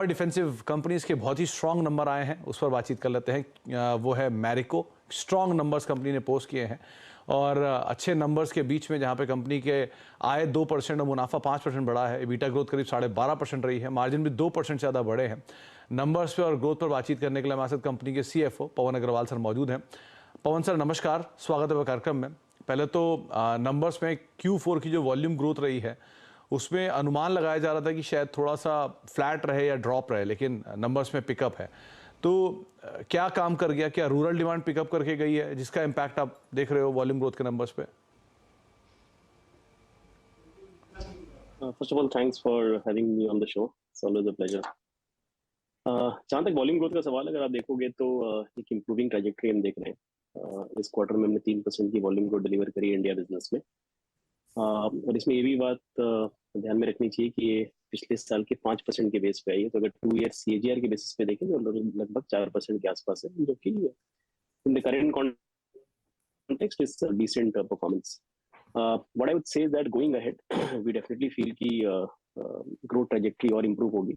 और defensive companies के बहुत ही स्ट्रॉन्ग नंबर आए हैं, उस पर बातचीत कर लेते हैं। वो है मैरिको। स्ट्रॉन्ग नंबर्स कंपनी ने पोस्ट किए हैं और अच्छे नंबर्स के बीच में जहां पे कंपनी के आय 2% और मुनाफा 5% बढ़ा है, एबिटा ग्रोथ करीब 12.5% रही है, मार्जिन भी 2% से ज़्यादा बढ़े हैं। नंबर्स पे और ग्रोथ पर बातचीत करने के लिए हमारे साथ कंपनी के CFO पवन अग्रवाल सर मौजूद हैं। पवन सर नमस्कार, स्वागत है कार्यक्रम में। पहले तो नंबर्स में Q4 की जो वॉल्यूम ग्रोथ रही है उसमें अनुमान लगाया जा रहा था कि शायद थोड़ा सा फ्लैट रहे या ड्रॉप रहे, लेकिन नंबर्स में पिकअप है। तो क्या काम कर गया? क्या रूरल डिमांड पिकअप करके गई है जिसका इम्पैक्ट आप देख रहे हो वॉल्यूम ग्रोथ के नंबर्स पे? First of all, thanks for having me on the show. It's always a pleasure. जहाँ तक वॉल्यूम ग्रोथ का सवाल है, अगर आप देखोगे तो एक इम्प्रूविंग ट्रैजेक्टरी हम देख रहे हैं। इस क्वार्टर में हमने 3% की वॉल्यूम ग्रोथ डिलीवर करी है इंडिया बिजनेस में। और इसमें ये भी बात ध्यान में रखनी चाहिए कि ये पिछले साल के 5% के बेस पे आई है। तो अगर 2 ईयर CAGR के बेसिस पे देखें तो लगभग 4% के आसपास है, जो कि in the current context is decent performance. what I would say is that going ahead we definitely feel कि ग्रोथ ट्रैजेक्टरी और इम्प्रूव होगी।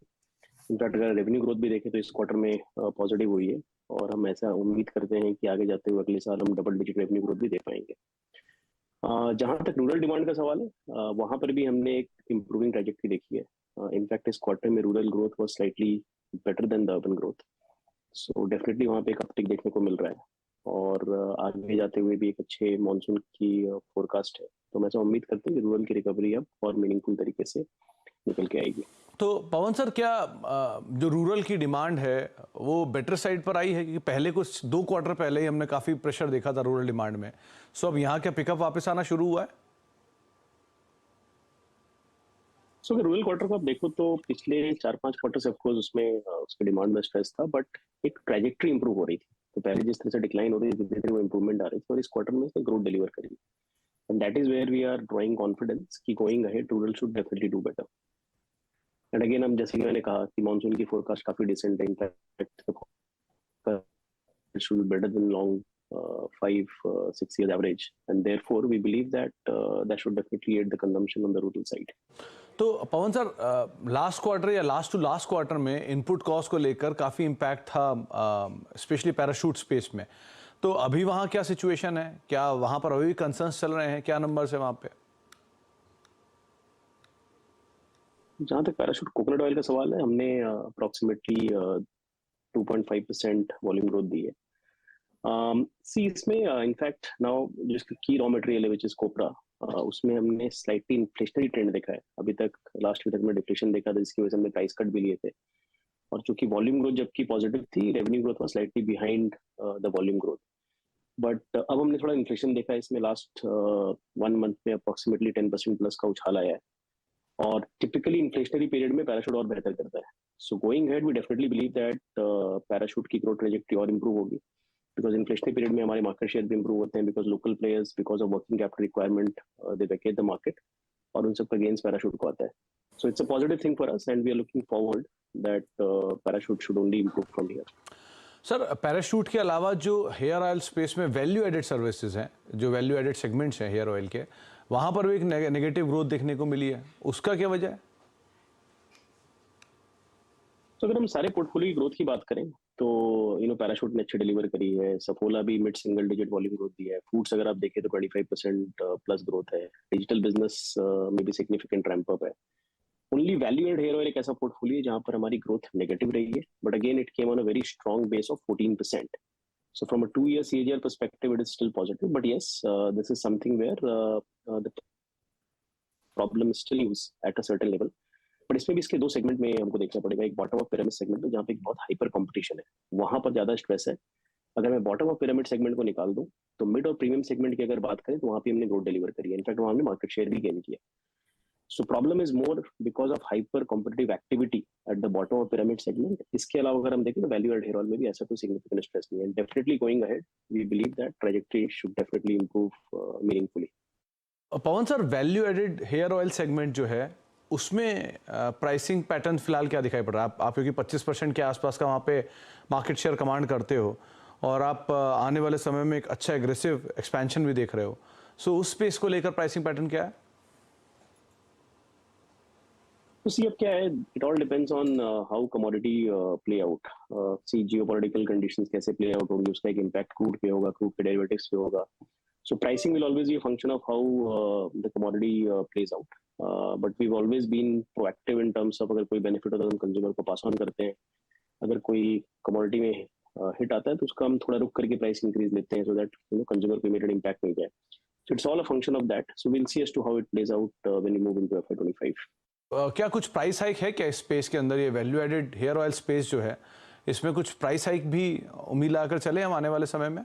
इनफैक्ट अगर रेवेन्यू ग्रोथ भी देखें तो इस क्वार्टर में पॉजिटिव हुई है और हम ऐसा उम्मीद करते हैं कि आगे जाते हुए अगले साल हम डबल डिजिट रेवेन्यू ग्रोथ भी दे पाएंगे। जहां तक रूरल डिमांड का सवाल है, वहां पर भी हमने एक इम्प्रूविंग ट्रैजेक्टरी देखी है। इनफैक्ट इस क्वार्टर में rural growth was slightly better than the urban growth. So definitely वहां पे एक अपटिक देखने को मिल रहा है और आगे जाते हुए भी एक अच्छे मॉनसून की फोरकास्ट है। तो मैं ऐसा उम्मीद करते हैं कि रूरल की रिकवरी अब और मीनिंगफुल तरीके से निकल के आएगी। तो पवन सर, क्या जो रूरल की डिमांड है वो बेटर साइड पर आई है? क्योंकि पहले कुछ 2 क्वार्टर पहले ही हमने काफी प्रेशर देखा था रूरल डिमांड में। सो अब यहाँ क्या पिकअप वापस आना शुरू हुआ है? सो अगर रूरल क्वार्टर को आप देखो तो पिछले 4-5 क्वार्टर से ऑफकोर्स उसमें उसके डिमांड में स्ट्रेस था, बट एक ट्रैजेक्टरी इंप्रूव हो रही थी। तो पहले जिस तरह से डिक्लाइन हो रही थी, धीरे धीरे वो इंप्रूवमेंट आ रही थी और इस क्वार्टर में ग्रोथ डिलीवर करी। And that is where we are drawing confidence कि going ahead rural should definitely do better. And again हम जैसे कि मैंने कहा कि मॉनसून की फोरकास्ट काफी डिसेंट है। In fact should be better than long 5-6 years average, and therefore we believe that that should definitely aid the consumption on the rural side. तो पवन सर, लास्ट क्वार्टर या लास्ट टू लास्ट क्वार्टर में input cost को लेकर काफ़ी impact था, specially parachute space में। तो अभी वहाँ क्या सिचुएशन है? क्या वहाँ पर अभी भी कंसर्न्स चल रहे हैं? क्या नंबर्स है वहाँ पे? जहाँ तक पैराशूट कोकोनट ऑयल का सवाल है, हमने अप्रोक्सीमेटली 2.5% वॉल्यूम ग्रोथ दी है। सी इसमें इनफैक्ट नाउ जिसका की रॉ मटेरियल है विच इज कोपरा, उसमें हमने स्लाइटली इन्फ्लेशनरी ट्रेंड देखा है। अभी तक लास्ट वीक में डिफ्लेशन देखा था, जिसकी वजह से हमने प्राइस कट भी लिए थे। और चूंकि वॉल्यूम ग्रोथ जबकि पॉजिटिव थी, revenue growth was slightly behind the volume growth. But अब हमने थोड़ा इन्फ्लेशन देखा है इसमें। लास्ट 1 मंथ में अप्रोक्सीमेटली 10% प्लस का उछाल आया है और टिपिकली इन्फ्लेशनरी पीरियड में पैराशूट और बेहतर करता है। So going ahead we definitely believe that Parachute की ग्रोथ ट्रेजेक्टरी और इंप्रूव होगी, बिकॉज इन्फ्लेशनरी पीरियड में हमारे मार्केट शेयर भी इंप्रूव होते हैं, because local players because of working capital requirement they vacate the market और उन सबका गेन्स पैराशूट को आता है। So it's a positive thing for us and we are looking forward that Parachute should only improve from here. Sir, Parachute के अलावा जो hair oil space में वैल्यू एडेड सर्विसेज हैं, जो वैल्यू एडेड सेगमेंट्स हैं हेयर ऑयल के, वहाँ पर भी एक नेगेटिव ग्रोथ देखने को मिली है। उसका क्या वजह है? तो अगर हम सारे पोर्टफोलियो की ग्रोथ की बात करें तो पैराशूट ने अच्छी डिलीवर करी है। सफोला भी mid single digit volume growth दी है। फूड्स अगर आप देखें तो 25% प्लस ग्रोथ है। डिजिटल बिजनेस में भी सिग्निफिकेंट रैंप अप है। Only value add hair oil एक ऐसा पोर्टफोलियो है जहां पर हमारी ग्रोथ नेगेटिव रही है, but again it came on a very strong base of 14%. So from a 2-year CAGR perspective, it is still positive. But yes, this is something where the problem is still used at a certain level. But इसमें भी इसके 2 segment में हमको देखना पड़ेगा। एक bottom of pyramid segment है जहाँ पे एक बहुत हाइपर कंपटीशन है, वहां पर ज्यादा स्ट्रेस है। अगर मैं बॉटम ऑफ पिरामिड सेगमेंट को निकाल दूं तो मिड और प्रीमियम सेगमेंट की अगर बात करें तो वहां पे हमने ग्रोथ डिलीवर करी है। इनफैक्ट वहां हमने मार्केट शेयर भी गेन किया। So problem is more because of hyper competitive activity at the bottom of pyramid segment. इसके अलावा अगर हम देखें तो वैल्यू एड हेयर ऑयल में भी ऐसा कोई सिग्निफिकेंट स्ट्रेस नहीं है। Definitely going ahead we believe that trajectory should definitely improve meaningfully. Pawan sir, value added hair oil segment जो है उसमें प्राइसिंग पैटर्न फिलहाल क्या दिखाई पड़ रहा है? आप क्योंकि 25% के आसपास का वहाँ पे मार्केट शेयर कमांड करते हो और आप आने वाले समय में एक अच्छा एग्रेसिव एक्सपेंशन भी देख रहे हो। सो उस स्पेस को लेकर प्राइसिंग पैटर्न क्या है? तो सी अब क्या है, it all depends on how commodity play out. See geopolitical conditions कैसे प्ले आउट होंगी, उसका एक इम्पैक्ट क्रूड पे होगा, क्रूड के डेरिवेटिव्स पे होगा। So pricing will always be a function of how the commodity plays out. But we've always been proactive in terms of अगर कोई benefit होता है तो हम consumer को pass on करते हैं। अगर कोई commodity में hit आता है तो उसका हम थोड़ा रुक करके price increase लेते हैं so that consumer को immediate impact नहीं जाए। So it's all a function of that. So we'll see as to how it plays out when we move into FY25. क्या कुछ प्राइस हाइक है क्या इस स्पेस के अंदर? ये value added hair oil space जो है, इसमें कुछ प्राइस हाइक भी उम्मीद लगाकर चले हम आने वाले समय में?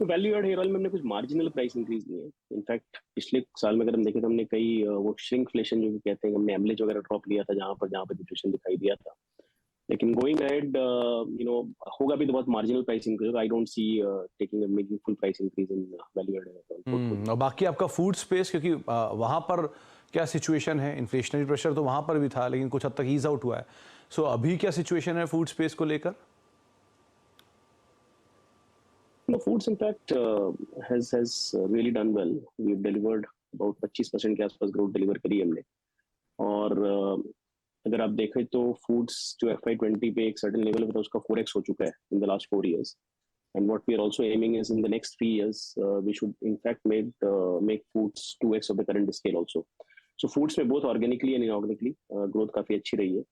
तो वैल्यू एड हेयर ऑयल में हमने कुछ मार्जिनल प्राइस इंक्रीज लिए हैं। इनफैक्ट पिछले साल में अगर हम देखें तो हमने कई वो श्रिंकफ्लेशन जो कहते हैं, हमने एमलेज वगैरह ड्रॉप लिया था जहाँ पर डिप्रेशन दिखाई दिया था। लेकिन गोइंग अहेड होगा भी तो बहुत marginal price increase. I don't see taking a meaningful price increase in value add. और बाकी आपका फूड स्पेस, क्योंकि वहाँ पर क्या सिचुएशन है? इन्फ्लेशनरी प्रेशर तो वहाँ पर भी था लेकिन कुछ हद तक ईज आउट हुआ है। सो अभी क्या सिचुएशन है फूड स्पेस को लेकर? No, foods in fact has really done well. We've delivered about 25% के आसपास ग्रोथ डिलीवर करी हमने। और अगर आप देखें तो फूड्स जो FY20 पे एक सर्टेन लेवल पे था उसका 4x हो चुका है in the last 4 years. And what we are also aiming is in the next 3 years we should in fact make foods 2x of the current scale also. So foods में both organically and inorganically growth काफी अच्छी रही है।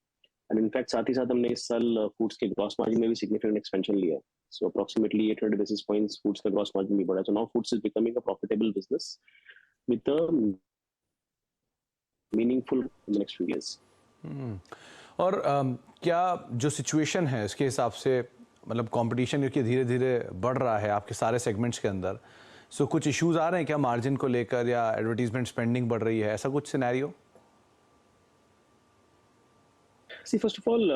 And in fact साथ ही साथ हमने इस साल फूड्स के ग्रॉस मार्जिन में भी सिग्निफिकेंट एक्सपेंशन लिया है। सो अप्रोक्सीमेटली 800 बेसिस पॉइंट्स फूड्स का ग्रॉस मार्जिन भी बढ़ा है। So now foods is becoming a profitable business with a meaningful in the next few years. और क्या जो सिचुएशन है इसके हिसाब से, मतलब कंपटीशन क्योंकि धीरे धीरे बढ़ रहा है आपके सारे सेगमेंट्स के अंदर, सो कुछ इश्यूज आ रहे हैं क्या मार्जिन को लेकर, या एडवर्टीजमेंट स्पेंडिंग बढ़ रही है, ऐसा कुछ scenario? See first of all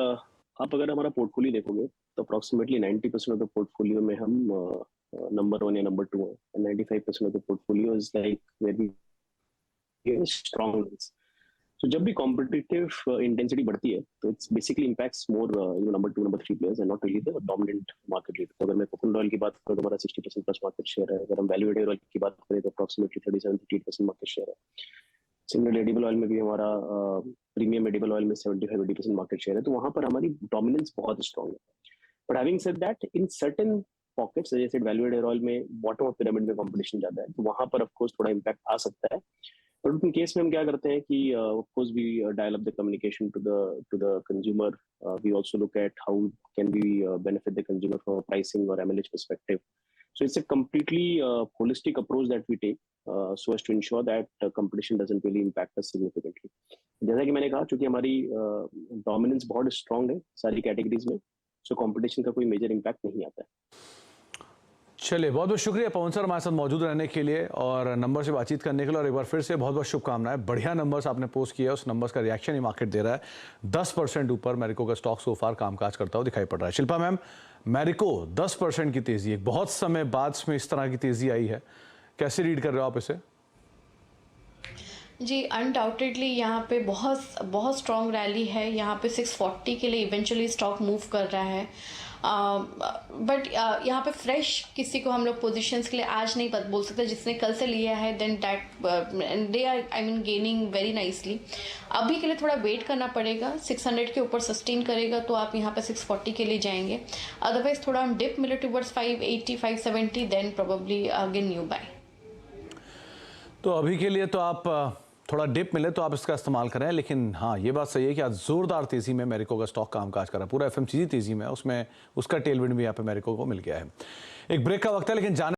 आप अगर हमारा पोर्टफोलियो देखोगे तो अप्रोक्सीमेटली 90% ऑफ द पोर्टफोलियो में हम नंबर 1 या नंबर 2 हैं, and 95% of the portfolio is like very strong. So जब भी कॉम्पिटिटिव इंटेंसिटी बढ़ती है तो it's basically impacts more number 2 number 3 players and not really the dominant market leader. तो अगर मैं कोकोनट ऑयल की बात करूँ तो हमारा 60% प्लस मार्केट शेयर है। अगर हम वैल्यू एडेड ऑयल की बात करें तो अप्रोक्सीमेटली 37-38% मार्केट शेयर है। सिमिलर एडिबल ऑयल में भी हमारा प्रीमियम एडिबल ऑयल में 75-80% मार्केट शेयर है। तो वहां पर हमारी डोमिनेंस बहुत स्ट्रांग है। But having said that, in certain pockets जैसे वैल्यू एडेड ऑयल में बॉटम ऑफ पिरामिड में कंपटीशन ज्यादा है, तो वहां पर ऑफ कोर्स थोड़ा इम्पैक्ट आ सकता है। बट उन केस में हम क्या करते हैं कि of course we dial up the communication to the consumer. We also look at how can we benefit the consumer from pricing और MLH perspective. So it's a completely holistic approach that we take so as to ensure that competition doesn't really impact us significantly. जैसा कि मैंने कहा, चूंकि हमारी dominance बहुत strong है सारी कैटेगरीज में, सो कंपटीशन का कोई मेजर इम्पैक्ट नहीं आता है। चलिए, बहुत बहुत शुक्रिया पवन सर हमारे साथ मौजूद रहने के लिए और नंबर से बातचीत करने के लिए। और एक बार फिर से बहुत बहुत शुभकामनाएं। बढ़िया नंबर्स आपने पोस्ट किया है, उस नंबर्स का रिएक्शन ही मार्केट दे रहा है। 10% ऊपर मैरिको का स्टॉक सोफार कामकाज करता हुआ दिखाई पड़ रहा है। शिल्पा मैम, मैरिको 10% की तेजी, एक बहुत समय बाद में इस तरह की तेजी आई है, कैसे रीड कर रहे हो आप इसे? जी, अनडाउटेडली यहाँ पे बहुत स्ट्रॉन्ग रैली है। यहाँ पे 640 के लिए इवेंचुअली स्टॉक मूव कर रहा है। बट यहाँ पे फ्रेश किसी को हम लोग पोजीशंस के लिए आज नहीं बोल सकते। जिसने कल से लिया है then that they are gaining very nicely. अभी के लिए थोड़ा वेट करना पड़ेगा। 600 के ऊपर सस्टेन करेगा तो आप यहाँ पे 640 के लिए जाएंगे। अदरवाइज थोड़ा हम डिप मिले towards 580 570 then probably again new buy. तो अभी के लिए तो आप थोड़ा डिप मिले तो आप इसका इस्तेमाल करें, लेकिन हाँ ये बात सही है कि आज जोरदार तेजी में मैरिको का स्टॉक कामकाज कर रहा है। पूरा एफएमसीजी तेजी में, उसमें उसका टेलविंड भी यहाँ पे मैरिको को मिल गया है। एक ब्रेक का वक्त है, लेकिन जाने